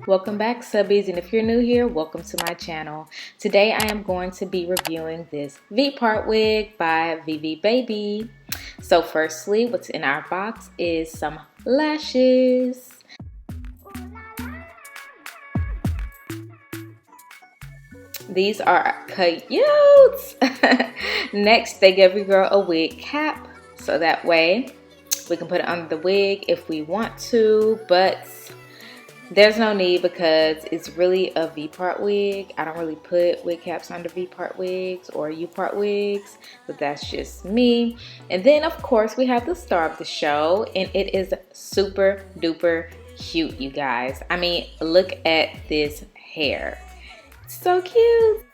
Welcome back, subbies, and if you're new here, welcome to my channel. Today I am going to be reviewing this V-Part wig by Vivi Babi. So firstly, what's in our box is some lashes. These are cute. Next, they give your girl a wig cap, so that way we can put it under the wig if we want to, but there's no need because it's really a V-part wig. I don't really put wig caps under V-part wigs or U-part wigs, but that's just me. And then of course we have the star of the show, and it is super duper cute, you guys. I mean, look at this hair. It's so cute.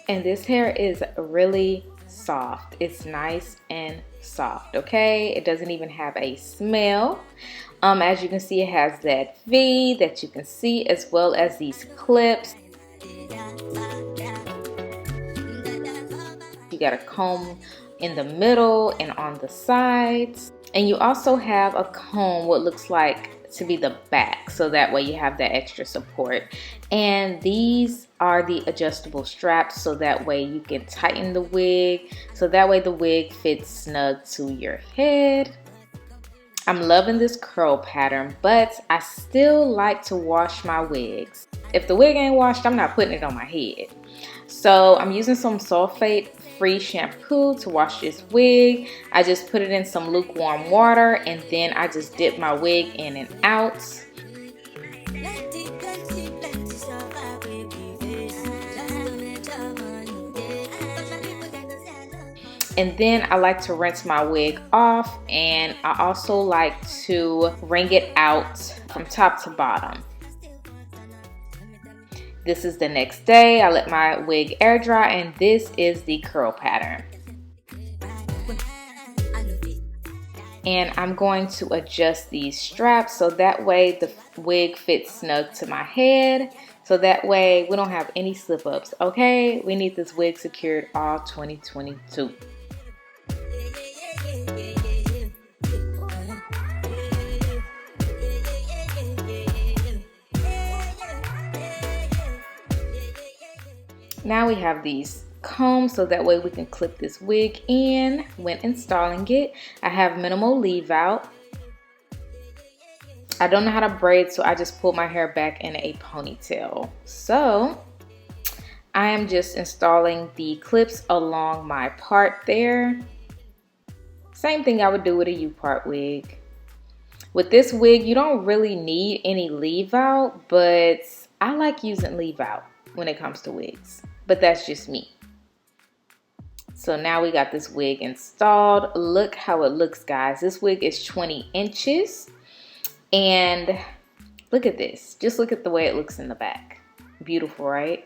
And this hair is really soft. It's nice and soft, okay? It doesn't even have a smell. As you can see, it has that V that you can see, as well as these clips. You got a comb in the middle and on the sides. And you also have a comb, what looks like to be the back, so that way you have that extra support. And these are the adjustable straps, so that way you can tighten the wig, so that way the wig fits snug to your head. I'm loving this curl pattern, but I still like to wash my wigs. If the wig ain't washed, I'm not putting it on my head. So I'm using some sulfate free shampoo to wash this wig. I just put it in some lukewarm water, and then I just dip my wig in and out. And then I like to rinse my wig off, and I also like to wring it out from top to bottom. This is the next day. I let my wig air dry, and this is the curl pattern. And I'm going to adjust these straps so that way the wig fits snug to my head. So that way we don't have any slip-ups, okay? We need this wig secured all 2022. Now we have these combs, so that way we can clip this wig in when installing it. I have minimal leave out. I don't know how to braid, so I just pull my hair back in a ponytail. So I am just installing the clips along my part there. Same thing I would do with a U-part wig. With this wig, you don't really need any leave out, but I like using leave out when it comes to wigs. But that's just me. So now we got this wig installed. Look how it looks, guys. This wig is 20 inches. And look at this. Just look at the way it looks in the back. Beautiful, right?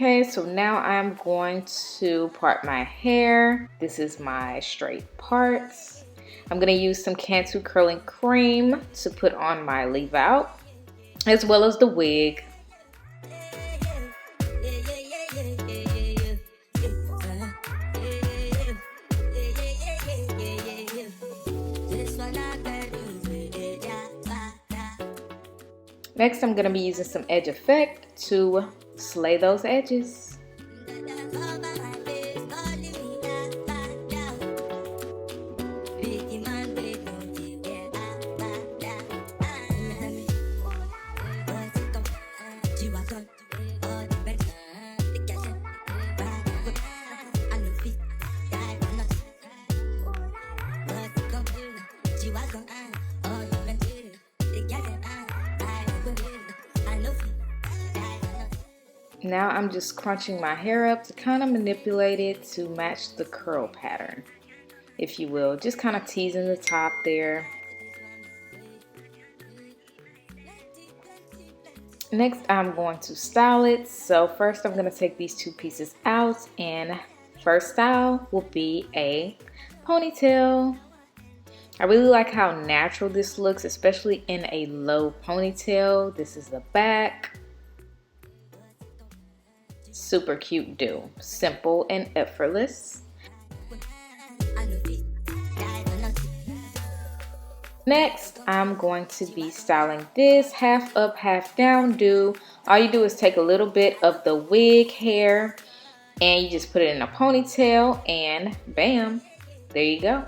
Okay, so now I'm going to part my hair. This is my straight parts. I'm gonna use some Cantu curling cream to put on my leave out, as well as the wig. Next, I'm gonna be using some edge effect to slay those edges. Now I'm just crunching my hair up to kind of manipulate it to match the curl pattern, if you will. Just kind of teasing the top there. Next, I'm going to style it. So first I'm going to take these two pieces out, and first style will be a ponytail. I really like how natural this looks, especially in a low ponytail. This is the back. Super cute do. Simple and effortless. Next, I'm going to be styling this half up, half down do. All you do is take a little bit of the wig hair and you just put it in a ponytail and bam, there you go.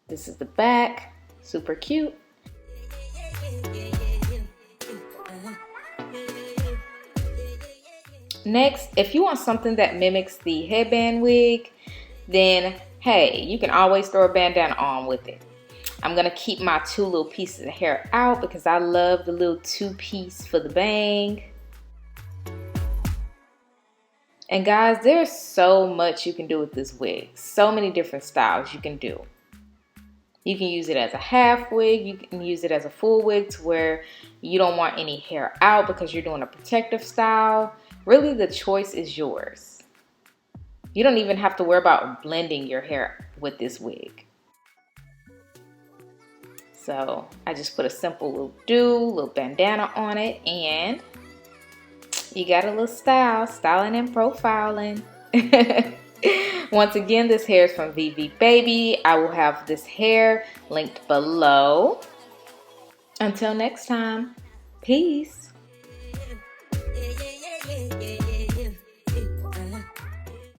This is the back, super cute. Next, if you want something that mimics the headband wig, then hey, you can always throw a bandana on with it. I'm gonna keep my 2 little pieces of hair out because I love the little 2-piece for the bang. And guys, there's so much you can do with this wig. So many different styles you can do. You can use it as a half wig, you can use it as a full wig to where you don't want any hair out because you're doing a protective style. Really, the choice is yours. You don't even have to worry about blending your hair with this wig. So I just put a simple little little bandana on it, and you got a little style, styling and profiling. Once again, this hair is from Vivi Babi. I will have this hair linked below. Until next time, peace.